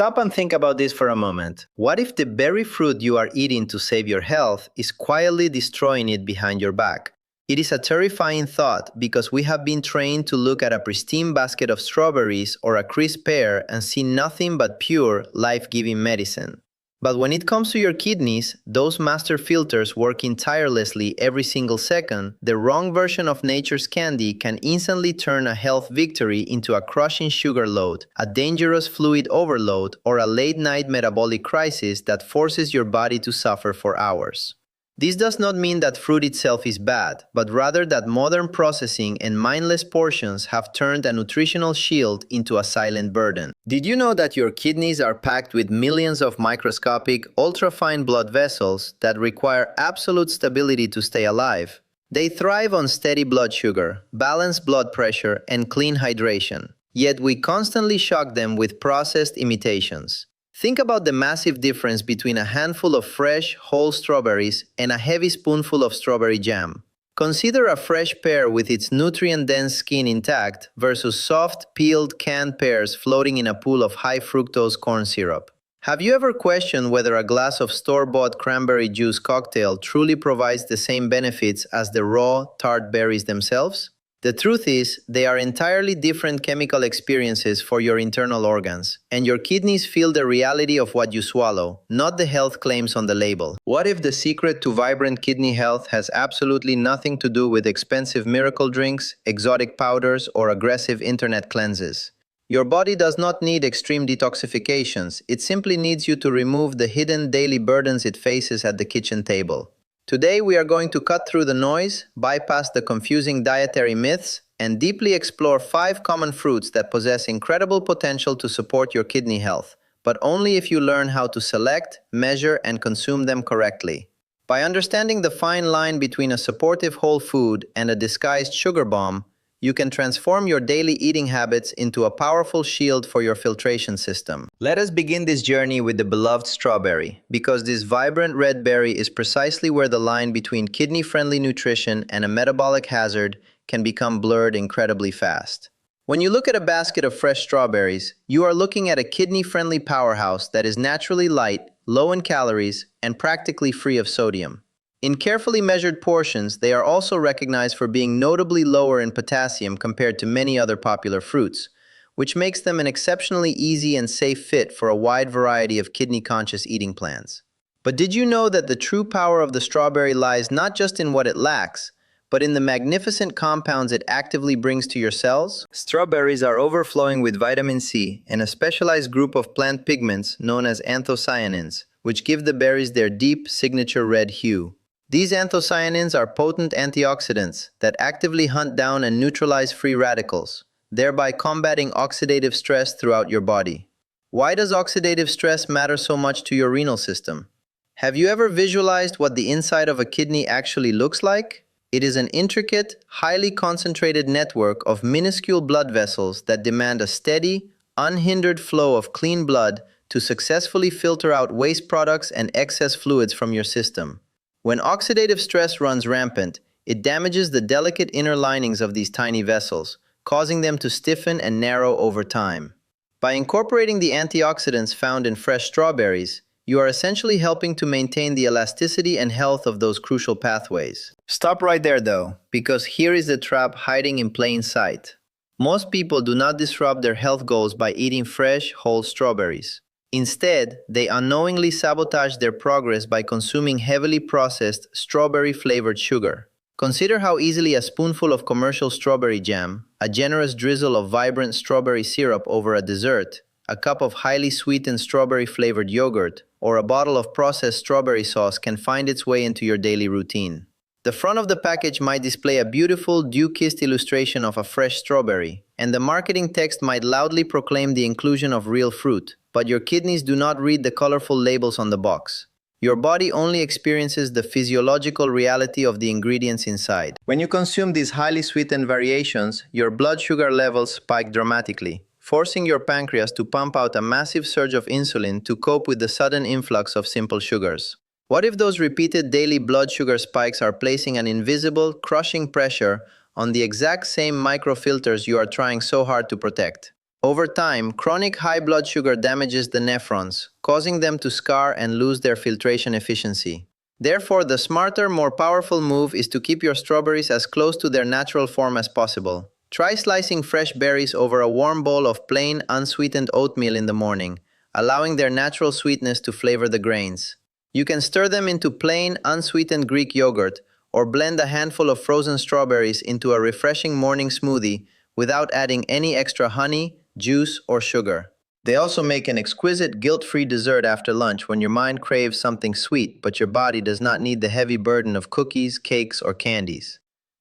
Stop and think about this for a moment. What if the very fruit you are eating to save your health is quietly destroying it behind your back? It is a terrifying thought because we have been trained to look at a pristine basket of strawberries or a crisp pear and see nothing but pure, life-giving medicine. But when it comes to your kidneys, those master filters working tirelessly every single second, the wrong version of nature's candy can instantly turn a health victory into a crushing sugar load, a dangerous fluid overload, or a late-night metabolic crisis that forces your body to suffer for hours. This does not mean that fruit itself is bad, but rather that modern processing and mindless portions have turned a nutritional shield into a silent burden. Did you know that your kidneys are packed with millions of microscopic, ultrafine blood vessels that require absolute stability to stay alive? They thrive on steady blood sugar, balanced blood pressure, and clean hydration. Yet we constantly shock them with processed imitations. Think about the massive difference between a handful of fresh, whole strawberries and a heavy spoonful of strawberry jam. Consider a fresh pear with its nutrient-dense skin intact versus soft, peeled, canned pears floating in a pool of high-fructose corn syrup. Have you ever questioned whether a glass of store-bought cranberry juice cocktail truly provides the same benefits as the raw, tart berries themselves? The truth is, they are entirely different chemical experiences for your internal organs, and your kidneys feel the reality of what you swallow, not the health claims on the label. What if the secret to vibrant kidney health has absolutely nothing to do with expensive miracle drinks, exotic powders, or aggressive internet cleanses? Your body does not need extreme detoxifications, it simply needs you to remove the hidden daily burdens it faces at the kitchen table. Today we are going to cut through the noise, bypass the confusing dietary myths, and deeply explore 5 common fruits that possess incredible potential to support your kidney health, but only if you learn how to select, measure, and consume them correctly. By understanding the fine line between a supportive whole food and a disguised sugar bomb, you can transform your daily eating habits into a powerful shield for your filtration system. Let us begin this journey with the beloved strawberry, because this vibrant red berry is precisely where the line between kidney-friendly nutrition and a metabolic hazard can become blurred incredibly fast. When you look at a basket of fresh strawberries, you are looking at a kidney-friendly powerhouse that is naturally light, low in calories, and practically free of sodium. In carefully measured portions, they are also recognized for being notably lower in potassium compared to many other popular fruits, which makes them an exceptionally easy and safe fit for a wide variety of kidney-conscious eating plans. But did you know that the true power of the strawberry lies not just in what it lacks, but in the magnificent compounds it actively brings to your cells? Strawberries are overflowing with vitamin C and a specialized group of plant pigments known as anthocyanins, which give the berries their deep, signature red hue. These anthocyanins are potent antioxidants that actively hunt down and neutralize free radicals, thereby combating oxidative stress throughout your body. Why does oxidative stress matter so much to your renal system? Have you ever visualized what the inside of a kidney actually looks like? It is an intricate, highly concentrated network of minuscule blood vessels that demand a steady, unhindered flow of clean blood to successfully filter out waste products and excess fluids from your system. When oxidative stress runs rampant, it damages the delicate inner linings of these tiny vessels, causing them to stiffen and narrow over time. By incorporating the antioxidants found in fresh strawberries, you are essentially helping to maintain the elasticity and health of those crucial pathways. Stop right there though, because here is the trap hiding in plain sight. Most people do not disrupt their health goals by eating fresh, whole strawberries. Instead, they unknowingly sabotage their progress by consuming heavily processed, strawberry-flavored sugar. Consider how easily a spoonful of commercial strawberry jam, a generous drizzle of vibrant strawberry syrup over a dessert, a cup of highly sweetened strawberry-flavored yogurt, or a bottle of processed strawberry sauce can find its way into your daily routine. The front of the package might display a beautiful, dew-kissed illustration of a fresh strawberry, and the marketing text might loudly proclaim the inclusion of real fruit. But your kidneys do not read the colorful labels on the box. Your body only experiences the physiological reality of the ingredients inside. When you consume these highly sweetened variations, your blood sugar levels spike dramatically, forcing your pancreas to pump out a massive surge of insulin to cope with the sudden influx of simple sugars. What if those repeated daily blood sugar spikes are placing an invisible, crushing pressure on the exact same microfilters you are trying so hard to protect? Over time, chronic high blood sugar damages the nephrons, causing them to scar and lose their filtration efficiency. Therefore, the smarter, more powerful move is to keep your strawberries as close to their natural form as possible. Try slicing fresh berries over a warm bowl of plain, unsweetened oatmeal in the morning, allowing their natural sweetness to flavor the grains. You can stir them into plain, unsweetened Greek yogurt, or blend a handful of frozen strawberries into a refreshing morning smoothie without adding any extra honey, juice, or sugar. They also make an exquisite guilt-free dessert after lunch when your mind craves something sweet, but your body does not need the heavy burden of cookies, cakes, or candies.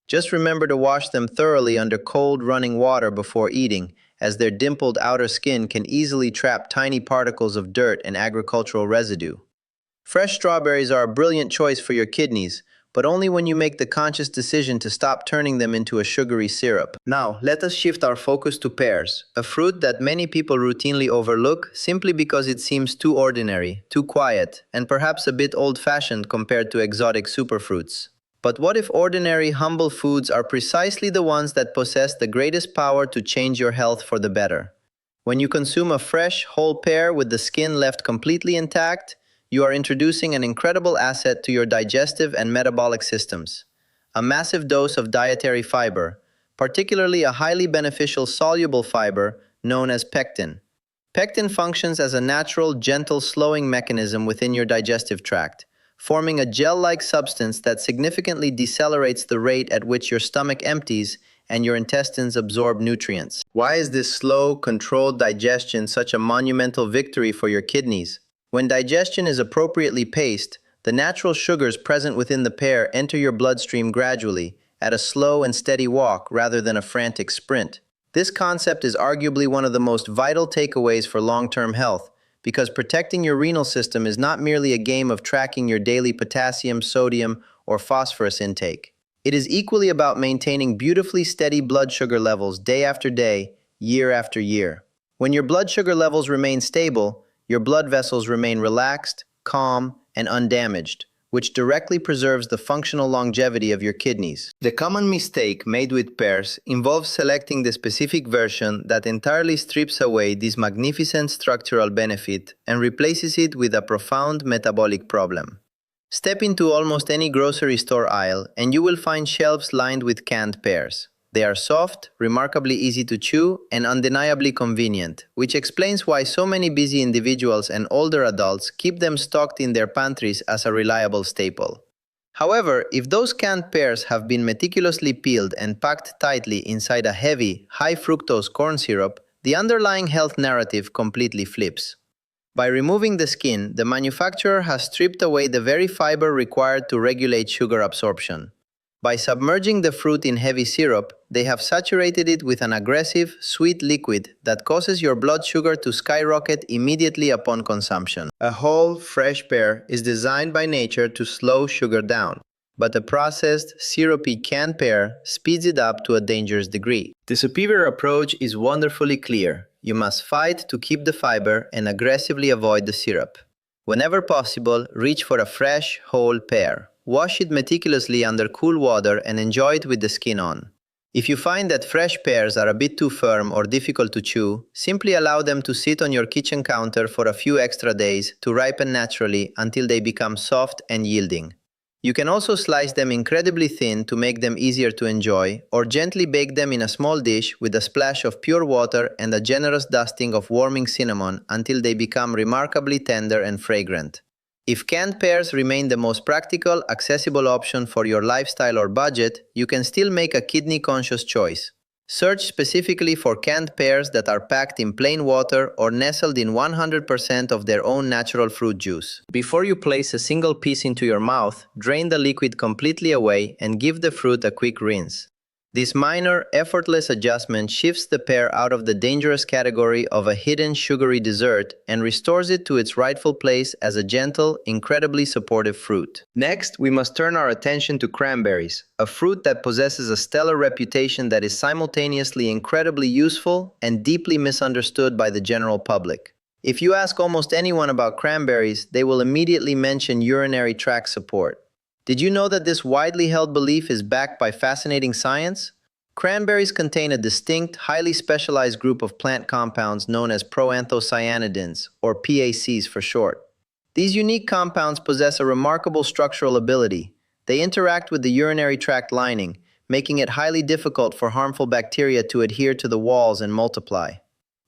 Just remember to wash them thoroughly under cold, running water before eating, as their dimpled outer skin can easily trap tiny particles of dirt and agricultural residue. Fresh strawberries are a brilliant choice for your kidneys, but only when you make the conscious decision to stop turning them into a sugary syrup. Now, let us shift our focus to pears, a fruit that many people routinely overlook simply because it seems too ordinary, too quiet, and perhaps a bit old-fashioned compared to exotic superfruits. But what if ordinary, humble foods are precisely the ones that possess the greatest power to change your health for the better? When you consume a fresh, whole pear with the skin left completely intact, you are introducing an incredible asset to your digestive and metabolic systems. A massive dose of dietary fiber, particularly a highly beneficial soluble fiber known as pectin. Pectin functions as a natural, gentle slowing mechanism within your digestive tract, forming a gel-like substance that significantly decelerates the rate at which your stomach empties and your intestines absorb nutrients. Why is this slow, controlled digestion such a monumental victory for your kidneys? When digestion is appropriately paced, the natural sugars present within the pear enter your bloodstream gradually, at a slow and steady walk rather than a frantic sprint. This concept is arguably one of the most vital takeaways for long-term health, because protecting your renal system is not merely a game of tracking your daily potassium, sodium, or phosphorus intake. It is equally about maintaining beautifully steady blood sugar levels day after day, year after year. When your blood sugar levels remain stable, your blood vessels remain relaxed, calm, and undamaged, which directly preserves the functional longevity of your kidneys. The common mistake made with pears involves selecting the specific version that entirely strips away this magnificent structural benefit and replaces it with a profound metabolic problem. Step into almost any grocery store aisle and you will find shelves lined with canned pears. They are soft, remarkably easy to chew, and undeniably convenient, which explains why so many busy individuals and older adults keep them stocked in their pantries as a reliable staple. However, if those canned pears have been meticulously peeled and packed tightly inside a heavy, high-fructose corn syrup, the underlying health narrative completely flips. By removing the skin, the manufacturer has stripped away the very fiber required to regulate sugar absorption. By submerging the fruit in heavy syrup, they have saturated it with an aggressive, sweet liquid that causes your blood sugar to skyrocket immediately upon consumption. A whole, fresh pear is designed by nature to slow sugar down, but a processed, syrupy canned pear speeds it up to a dangerous degree. The superior approach is wonderfully clear. You must fight to keep the fiber and aggressively avoid the syrup. Whenever possible, reach for a fresh, whole pear. Wash it meticulously under cool water and enjoy it with the skin on. If you find that fresh pears are a bit too firm or difficult to chew, simply allow them to sit on your kitchen counter for a few extra days to ripen naturally until they become soft and yielding. You can also slice them incredibly thin to make them easier to enjoy, or gently bake them in a small dish with a splash of pure water and a generous dusting of warming cinnamon until they become remarkably tender and fragrant. If canned pears remain the most practical, accessible option for your lifestyle or budget, you can still make a kidney-conscious choice. Search specifically for canned pears that are packed in plain water or nestled in 100% of their own natural fruit juice. Before you place a single piece into your mouth, drain the liquid completely away and give the fruit a quick rinse. This minor, effortless adjustment shifts the pear out of the dangerous category of a hidden sugary dessert and restores it to its rightful place as a gentle, incredibly supportive fruit. Next, we must turn our attention to cranberries, a fruit that possesses a stellar reputation that is simultaneously incredibly useful and deeply misunderstood by the general public. If you ask almost anyone about cranberries, they will immediately mention urinary tract support. Did you know that this widely held belief is backed by fascinating science? Cranberries contain a distinct, highly specialized group of plant compounds known as proanthocyanidins, or PACs for short. These unique compounds possess a remarkable structural ability. They interact with the urinary tract lining, making it highly difficult for harmful bacteria to adhere to the walls and multiply.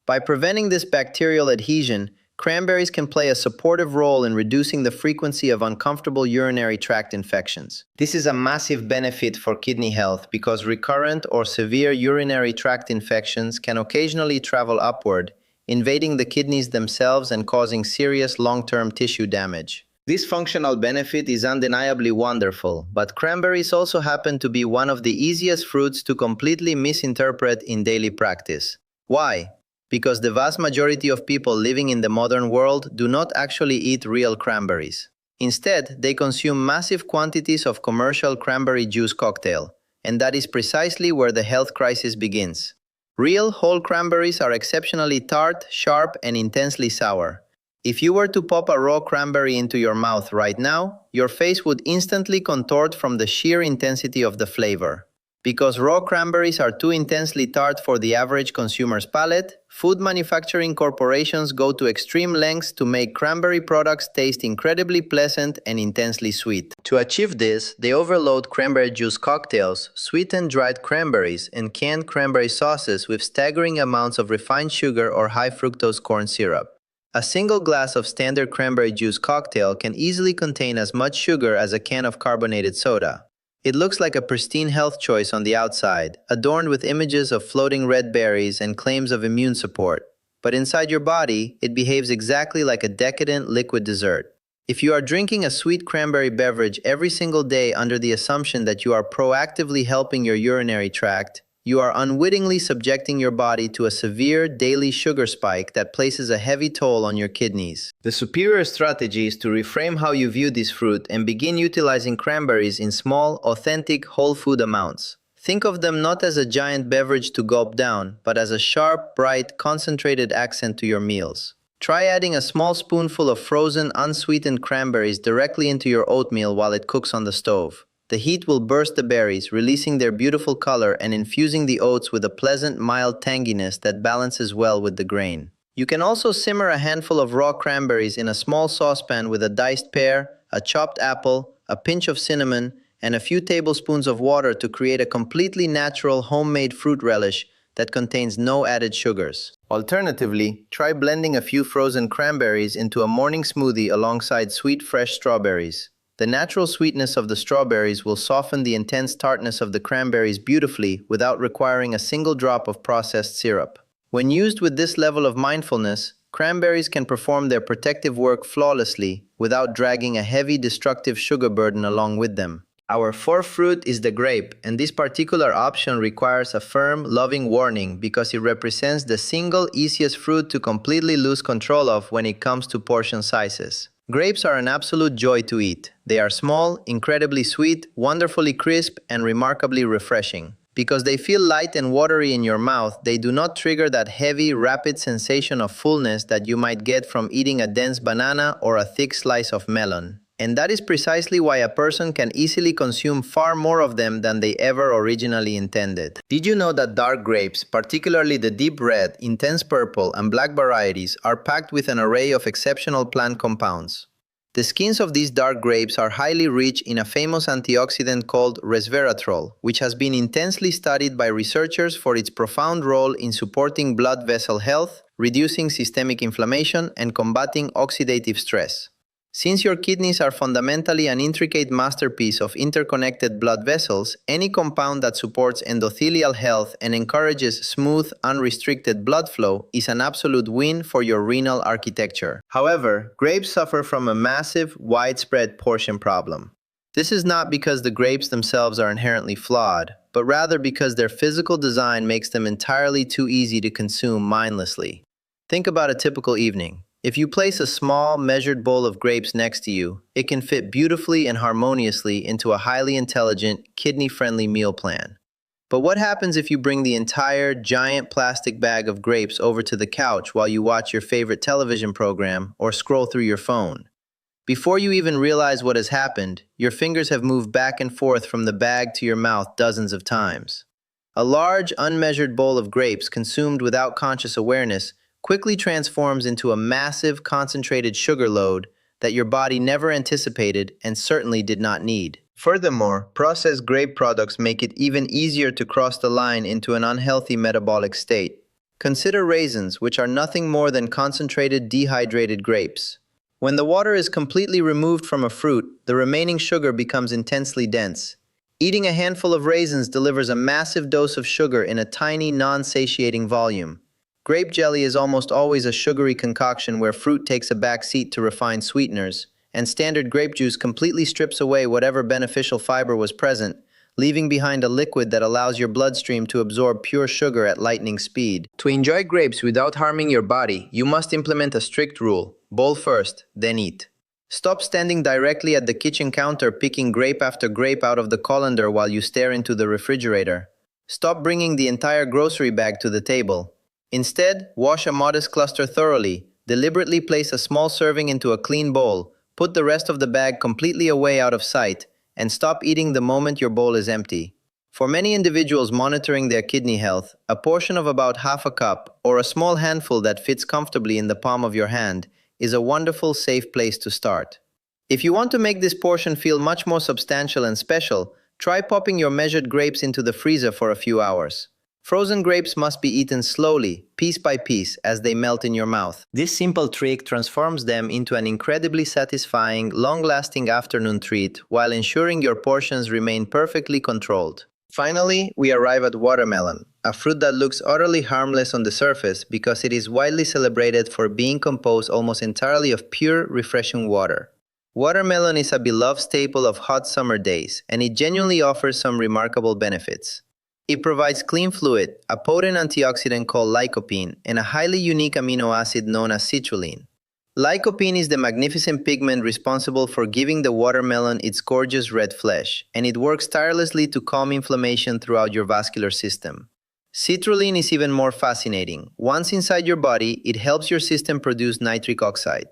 By preventing this bacterial adhesion, cranberries can play a supportive role in reducing the frequency of uncomfortable urinary tract infections. This is a massive benefit for kidney health because recurrent or severe urinary tract infections can occasionally travel upward, invading the kidneys themselves and causing serious long-term tissue damage. This functional benefit is undeniably wonderful, but cranberries also happen to be one of the easiest fruits to completely misinterpret in daily practice. Why? Because the vast majority of people living in the modern world do not actually eat real cranberries. Instead, they consume massive quantities of commercial cranberry juice cocktail, and that is precisely where the health crisis begins. Real whole cranberries are exceptionally tart, sharp, and intensely sour. If you were to pop a raw cranberry into your mouth right now, your face would instantly contort from the sheer intensity of the flavor. Because raw cranberries are too intensely tart for the average consumer's palate, food manufacturing corporations go to extreme lengths to make cranberry products taste incredibly pleasant and intensely sweet. To achieve this, they overload cranberry juice cocktails, sweetened dried cranberries, and canned cranberry sauces with staggering amounts of refined sugar or high fructose corn syrup. A single glass of standard cranberry juice cocktail can easily contain as much sugar as a can of carbonated soda. It looks like a pristine health choice on the outside, adorned with images of floating red berries and claims of immune support. But inside your body, it behaves exactly like a decadent liquid dessert. If you are drinking a sweet cranberry beverage every single day under the assumption that you are proactively helping your urinary tract, you are unwittingly subjecting your body to a severe daily sugar spike that places a heavy toll on your kidneys. The superior strategy is to reframe how you view this fruit and begin utilizing cranberries in small, authentic, whole food amounts. Think of them not as a giant beverage to gulp down, but as a sharp, bright, concentrated accent to your meals. Try adding a small spoonful of frozen, unsweetened cranberries directly into your oatmeal while it cooks on the stove. The heat will burst the berries, releasing their beautiful color and infusing the oats with a pleasant, mild tanginess that balances well with the grain. You can also simmer a handful of raw cranberries in a small saucepan with a diced pear, a chopped apple, a pinch of cinnamon, and a few tablespoons of water to create a completely natural homemade fruit relish that contains no added sugars. Alternatively, try blending a few frozen cranberries into a morning smoothie alongside sweet fresh strawberries. The natural sweetness of the strawberries will soften the intense tartness of the cranberries beautifully without requiring a single drop of processed syrup. When used with this level of mindfulness, cranberries can perform their protective work flawlessly without dragging a heavy destructive sugar burden along with them. Our fourth fruit is the grape, and this particular option requires a firm, loving warning because it represents the single easiest fruit to completely lose control of when it comes to portion sizes. Grapes are an absolute joy to eat. They are small, incredibly sweet, wonderfully crisp, and remarkably refreshing. Because they feel light and watery in your mouth, they do not trigger that heavy, rapid sensation of fullness that you might get from eating a dense banana or a thick slice of melon. And that is precisely why a person can easily consume far more of them than they ever originally intended. Did you know that dark grapes, particularly the deep red, intense purple, and black varieties, are packed with an array of exceptional plant compounds? The skins of these dark grapes are highly rich in a famous antioxidant called resveratrol, which has been intensely studied by researchers for its profound role in supporting blood vessel health, reducing systemic inflammation, and combating oxidative stress. Since your kidneys are fundamentally an intricate masterpiece of interconnected blood vessels, any compound that supports endothelial health and encourages smooth, unrestricted blood flow is an absolute win for your renal architecture. However, grapes suffer from a massive, widespread portion problem. This is not because the grapes themselves are inherently flawed, but rather because their physical design makes them entirely too easy to consume mindlessly. Think about a typical evening. If you place a small, measured bowl of grapes next to you, it can fit beautifully and harmoniously into a highly intelligent, kidney-friendly meal plan. But what happens if you bring the entire, giant plastic bag of grapes over to the couch while you watch your favorite television program or scroll through your phone? Before you even realize what has happened, your fingers have moved back and forth from the bag to your mouth dozens of times. A large, unmeasured bowl of grapes consumed without conscious awareness quickly transforms into a massive, concentrated sugar load that your body never anticipated and certainly did not need. Furthermore, processed grape products make it even easier to cross the line into an unhealthy metabolic state. Consider raisins, which are nothing more than concentrated dehydrated grapes. When the water is completely removed from a fruit, the remaining sugar becomes intensely dense. Eating a handful of raisins delivers a massive dose of sugar in a tiny, non-satiating volume. Grape jelly is almost always a sugary concoction where fruit takes a back seat to refined sweeteners, and standard grape juice completely strips away whatever beneficial fiber was present, leaving behind a liquid that allows your bloodstream to absorb pure sugar at lightning speed. To enjoy grapes without harming your body, you must implement a strict rule: bowl first, then eat. Stop standing directly at the kitchen counter picking grape after grape out of the colander while you stare into the refrigerator. Stop bringing the entire grocery bag to the table. Instead, wash a modest cluster thoroughly, deliberately place a small serving into a clean bowl, put the rest of the bag completely away out of sight, and stop eating the moment your bowl is empty. For many individuals monitoring their kidney health, a portion of about half a cup, or a small handful that fits comfortably in the palm of your hand, is a wonderful, safe place to start. If you want to make this portion feel much more substantial and special, try popping your measured grapes into the freezer for a few hours. Frozen grapes must be eaten slowly, piece by piece, as they melt in your mouth. This simple trick transforms them into an incredibly satisfying, long-lasting afternoon treat while ensuring your portions remain perfectly controlled. Finally, we arrive at watermelon, a fruit that looks utterly harmless on the surface because it is widely celebrated for being composed almost entirely of pure, refreshing water. Watermelon is a beloved staple of hot summer days, and it genuinely offers some remarkable benefits. It provides clean fluid, a potent antioxidant called lycopene, and a highly unique amino acid known as citrulline. Lycopene is the magnificent pigment responsible for giving the watermelon its gorgeous red flesh, and it works tirelessly to calm inflammation throughout your vascular system. Citrulline is even more fascinating. Once inside your body, it helps your system produce nitric oxide.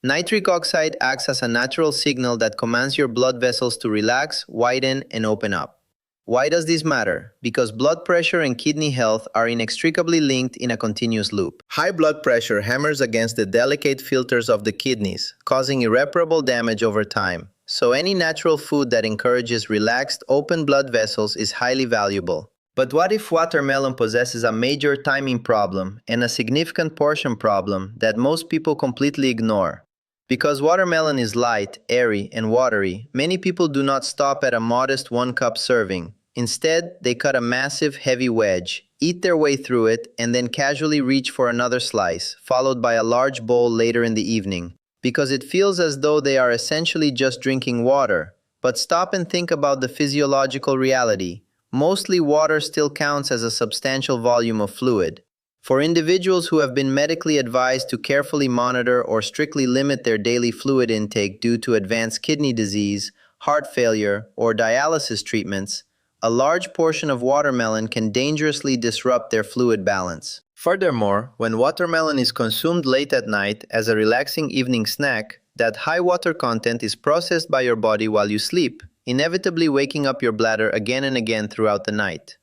Nitric oxide acts as a natural signal that commands your blood vessels to relax, widen, and open up. Why does this matter? Because blood pressure and kidney health are inextricably linked in a continuous loop. High blood pressure hammers against the delicate filters of the kidneys, causing irreparable damage over time. So any natural food that encourages relaxed, open blood vessels is highly valuable. But what if watermelon possesses a major timing problem and a significant portion problem that most people completely ignore? Because watermelon is light, airy, and watery, many people do not stop at a modest 1-cup serving. Instead, they cut a massive, heavy wedge, eat their way through it, and then casually reach for another slice, followed by a large bowl later in the evening, because it feels as though they are essentially just drinking water. But stop and think about the physiological reality. Mostly water still counts as a substantial volume of fluid. For individuals who have been medically advised to carefully monitor or strictly limit their daily fluid intake due to advanced kidney disease, heart failure, or dialysis treatments, a large portion of watermelon can dangerously disrupt their fluid balance. Furthermore, when watermelon is consumed late at night as a relaxing evening snack, that high water content is processed by your body while you sleep, inevitably waking up your bladder again and again throughout the night.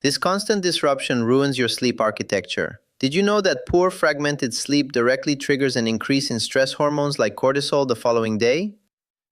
This constant disruption ruins your sleep architecture. Did you know that poor fragmented sleep directly triggers an increase in stress hormones like cortisol the following day?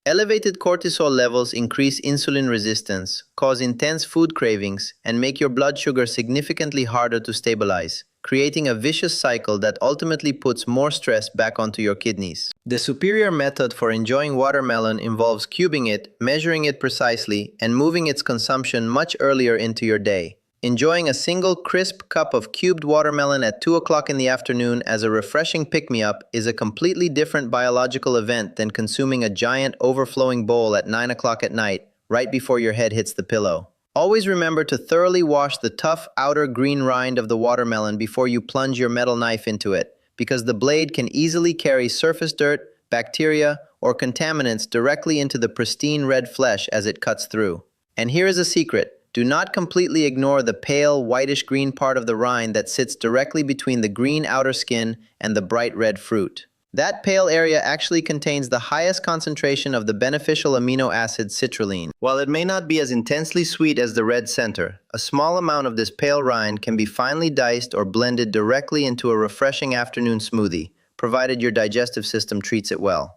Elevated cortisol levels increase insulin resistance, cause intense food cravings, and make your blood sugar significantly harder to stabilize, creating a vicious cycle that ultimately puts more stress back onto your kidneys. The superior method for enjoying watermelon involves cubing it, measuring it precisely, and moving its consumption much earlier into your day. Enjoying a single crisp cup of cubed watermelon at 2 o'clock in the afternoon as a refreshing pick-me-up is a completely different biological event than consuming a giant overflowing bowl at 9 o'clock at night, right before your head hits the pillow. Always remember to thoroughly wash the tough outer green rind of the watermelon before you plunge your metal knife into it, because the blade can easily carry surface dirt, bacteria, or contaminants directly into the pristine red flesh as it cuts through. And here is a secret. Do not completely ignore the pale, whitish-green part of the rind that sits directly between the green outer skin and the bright red fruit. That pale area actually contains the highest concentration of the beneficial amino acid citrulline. While it may not be as intensely sweet as the red center, a small amount of this pale rind can be finely diced or blended directly into a refreshing afternoon smoothie, provided your digestive system treats it well.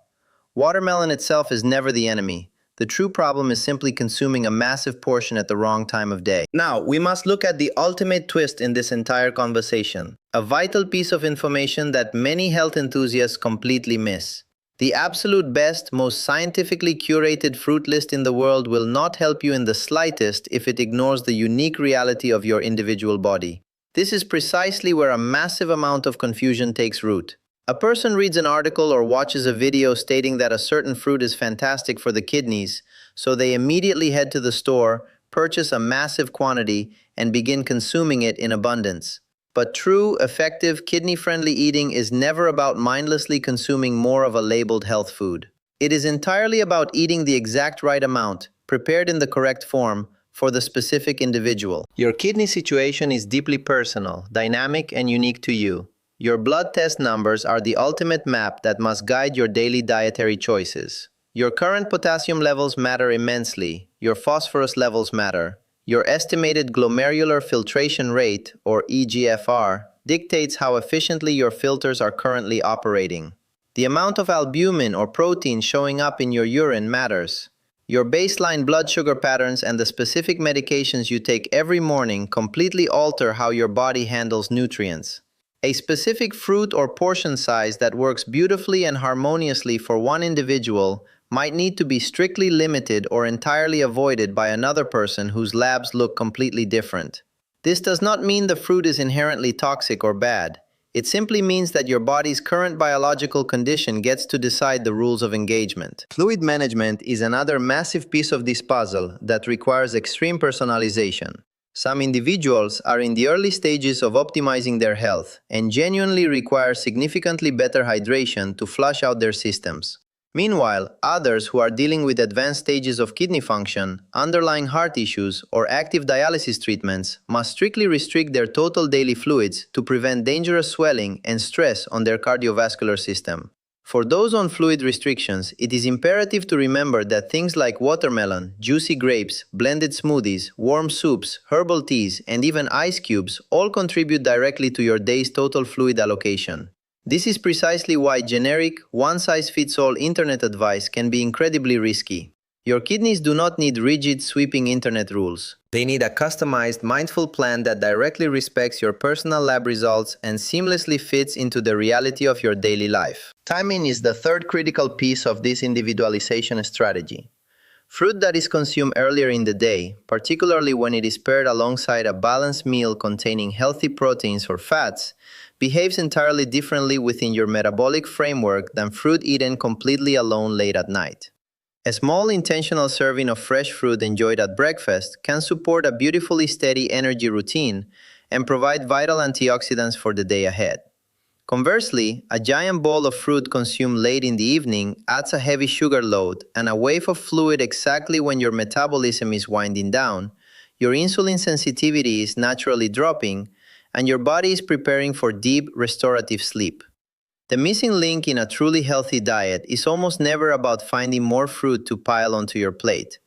Watermelon itself is never the enemy. The true problem is simply consuming a massive portion at the wrong time of day. Now, we must look at the ultimate twist in this entire conversation. A vital piece of information that many health enthusiasts completely miss. The absolute best, most scientifically curated fruit list in the world will not help you in the slightest if it ignores the unique reality of your individual body. This is precisely where a massive amount of confusion takes root. A person reads an article or watches a video stating that a certain fruit is fantastic for the kidneys, so they immediately head to the store, purchase a massive quantity, and begin consuming it in abundance. But true, effective, kidney-friendly eating is never about mindlessly consuming more of a labeled health food. It is entirely about eating the exact right amount, prepared in the correct form, for the specific individual. Your kidney situation is deeply personal, dynamic, and unique to you. Your blood test numbers are the ultimate map that must guide your daily dietary choices. Your current potassium levels matter immensely. Your phosphorus levels matter. Your estimated glomerular filtration rate, or eGFR, dictates how efficiently your filters are currently operating. The amount of albumin or protein showing up in your urine matters. Your baseline blood sugar patterns and the specific medications you take every morning completely alter how your body handles nutrients. A specific fruit or portion size that works beautifully and harmoniously for one individual might need to be strictly limited or entirely avoided by another person whose labs look completely different. This does not mean the fruit is inherently toxic or bad. It simply means that your body's current biological condition gets to decide the rules of engagement. Fluid management is another massive piece of this puzzle that requires extreme personalization. Some individuals are in the early stages of optimizing their health and genuinely require significantly better hydration to flush out their systems. Meanwhile, others who are dealing with advanced stages of kidney function, underlying heart issues, or active dialysis treatments must strictly restrict their total daily fluids to prevent dangerous swelling and stress on their cardiovascular system. For those on fluid restrictions, it is imperative to remember that things like watermelon, juicy grapes, blended smoothies, warm soups, herbal teas, and even ice cubes all contribute directly to your day's total fluid allocation. This is precisely why generic, one-size-fits-all internet advice can be incredibly risky. Your kidneys do not need rigid, sweeping internet rules. They need a customized, mindful plan that directly respects your personal lab results and seamlessly fits into the reality of your daily life. Timing is the third critical piece of this individualization strategy. Fruit that is consumed earlier in the day, particularly when it is paired alongside a balanced meal containing healthy proteins or fats, behaves entirely differently within your metabolic framework than fruit eaten completely alone late at night. A small intentional serving of fresh fruit enjoyed at breakfast can support a beautifully steady energy routine and provide vital antioxidants for the day ahead. Conversely, a giant bowl of fruit consumed late in the evening adds a heavy sugar load and a wave of fluid exactly when your metabolism is winding down, your insulin sensitivity is naturally dropping, and your body is preparing for deep, restorative sleep. The missing link in a truly healthy diet is almost never about finding more fruit to pile onto your plate.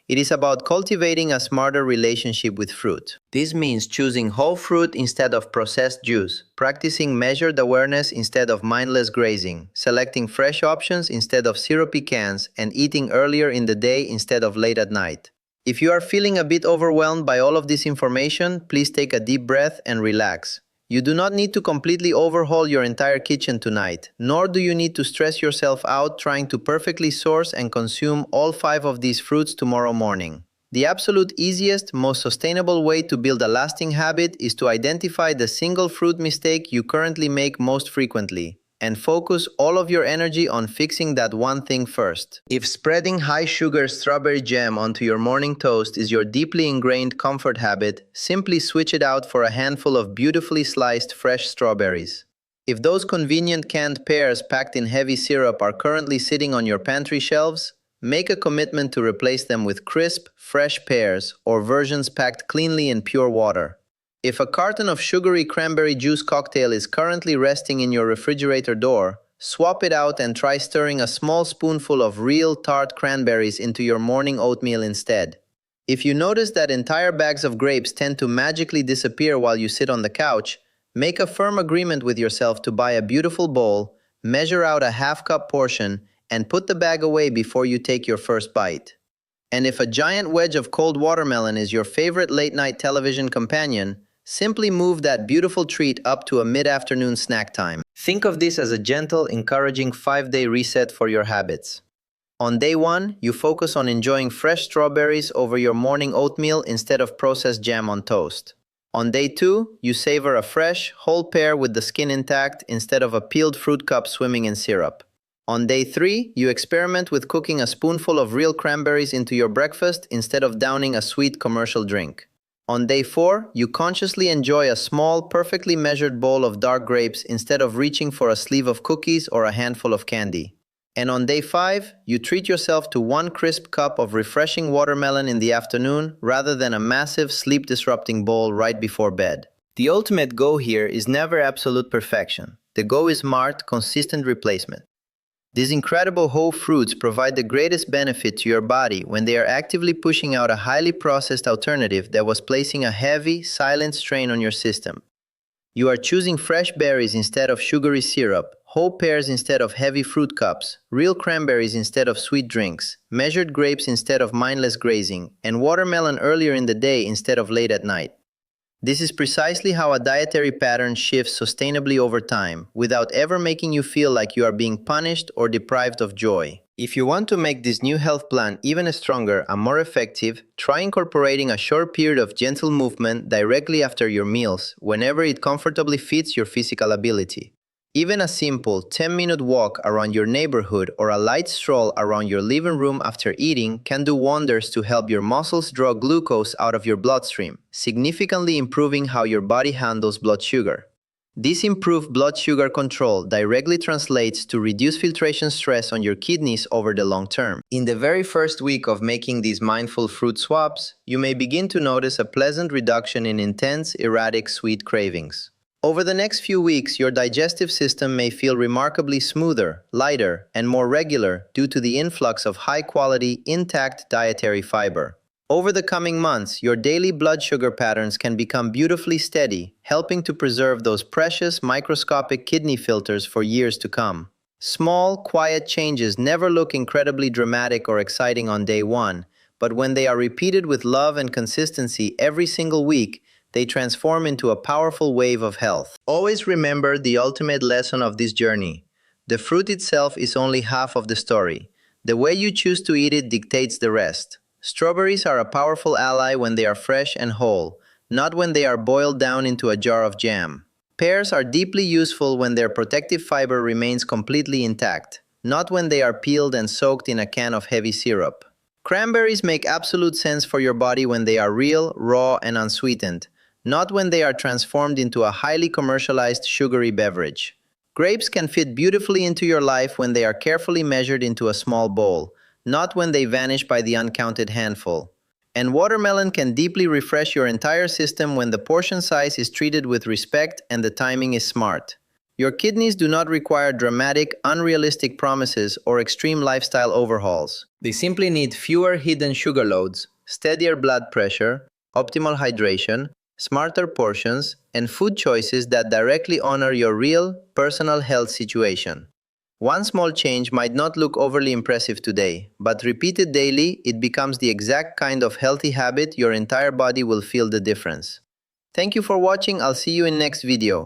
It is about cultivating a smarter relationship with fruit. This means choosing whole fruit instead of processed juice, practicing measured awareness instead of mindless grazing, selecting fresh options instead of syrupy cans, and eating earlier in the day instead of late at night. If you are feeling a bit overwhelmed by all of this information, please take a deep breath and relax. You do not need to completely overhaul your entire kitchen tonight, nor do you need to stress yourself out trying to perfectly source and consume all 5 of these fruits tomorrow morning. The absolute easiest, most sustainable way to build a lasting habit is to identify the single fruit mistake you currently make most frequently, and focus all of your energy on fixing that one thing first. If spreading high-sugar strawberry jam onto your morning toast is your deeply ingrained comfort habit, simply switch it out for a handful of beautifully sliced fresh strawberries. If those convenient canned pears packed in heavy syrup are currently sitting on your pantry shelves, make a commitment to replace them with crisp, fresh pears or versions packed cleanly in pure water. If a carton of sugary cranberry juice cocktail is currently resting in your refrigerator door, Swap it out and try stirring a small spoonful of real tart cranberries into your morning oatmeal instead. If you notice that entire bags of grapes tend to magically disappear while you sit on the couch, make a firm agreement with yourself to buy a beautiful bowl, measure out a half-cup portion, and put the bag away before you take your first bite. And if a giant wedge of cold watermelon is your favorite late-night television companion, simply move that beautiful treat up to a mid-afternoon snack time. Think of this as a gentle, encouraging 5-day reset for your habits. On day 1, you focus on enjoying fresh strawberries over your morning oatmeal instead of processed jam on toast. On day 2, you savor a fresh, whole pear with the skin intact instead of a peeled fruit cup swimming in syrup. On day 3, you experiment with cooking a spoonful of real cranberries into your breakfast instead of downing a sweet commercial drink. On day 4, you consciously enjoy a small, perfectly measured bowl of dark grapes instead of reaching for a sleeve of cookies or a handful of candy. And on day 5, you treat yourself to one crisp cup of refreshing watermelon in the afternoon rather than a massive sleep-disrupting bowl right before bed. The ultimate goal here is never absolute perfection. The goal is smart, consistent replacement. These incredible whole fruits provide the greatest benefit to your body when they are actively pushing out a highly processed alternative that was placing a heavy, silent strain on your system. You are choosing fresh berries instead of sugary syrup, whole pears instead of heavy fruit cups, real cranberries instead of sweet drinks, measured grapes instead of mindless grazing, and watermelon earlier in the day instead of late at night. This is precisely how a dietary pattern shifts sustainably over time, without ever making you feel like you are being punished or deprived of joy. If you want to make this new health plan even stronger and more effective, try incorporating a short period of gentle movement directly after your meals, whenever it comfortably fits your physical ability. Even a simple 10-minute walk around your neighborhood or a light stroll around your living room after eating can do wonders to help your muscles draw glucose out of your bloodstream, significantly improving how your body handles blood sugar. This improved blood sugar control directly translates to reduced filtration stress on your kidneys over the long term. In the very first week of making these mindful fruit swaps, you may begin to notice a pleasant reduction in intense, erratic sweet cravings. Over the next few weeks, your digestive system may feel remarkably smoother, lighter, and more regular due to the influx of high-quality, intact dietary fiber. Over the coming months, your daily blood sugar patterns can become beautifully steady, helping to preserve those precious microscopic kidney filters for years to come. Small, quiet changes never look incredibly dramatic or exciting on day 1, but when they are repeated with love and consistency every single week, they transform into a powerful wave of health. Always remember the ultimate lesson of this journey. The fruit itself is only half of the story. The way you choose to eat it dictates the rest. Strawberries are a powerful ally when they are fresh and whole, not when they are boiled down into a jar of jam. Pears are deeply useful when their protective fiber remains completely intact, not when they are peeled and soaked in a can of heavy syrup. Cranberries make absolute sense for your body when they are real, raw, and unsweetened, not when they are transformed into a highly commercialized sugary beverage. Grapes can fit beautifully into your life when they are carefully measured into a small bowl, not when they vanish by the uncounted handful. And watermelon can deeply refresh your entire system when the portion size is treated with respect and the timing is smart. Your kidneys do not require dramatic, unrealistic promises or extreme lifestyle overhauls. They simply need fewer hidden sugar loads, steadier blood pressure, optimal hydration, smarter portions, and food choices that directly honor your real, personal health situation. One small change might not look overly impressive today, but repeated daily, it becomes the exact kind of healthy habit your entire body will feel the difference. Thank you for watching. I'll see you in next video.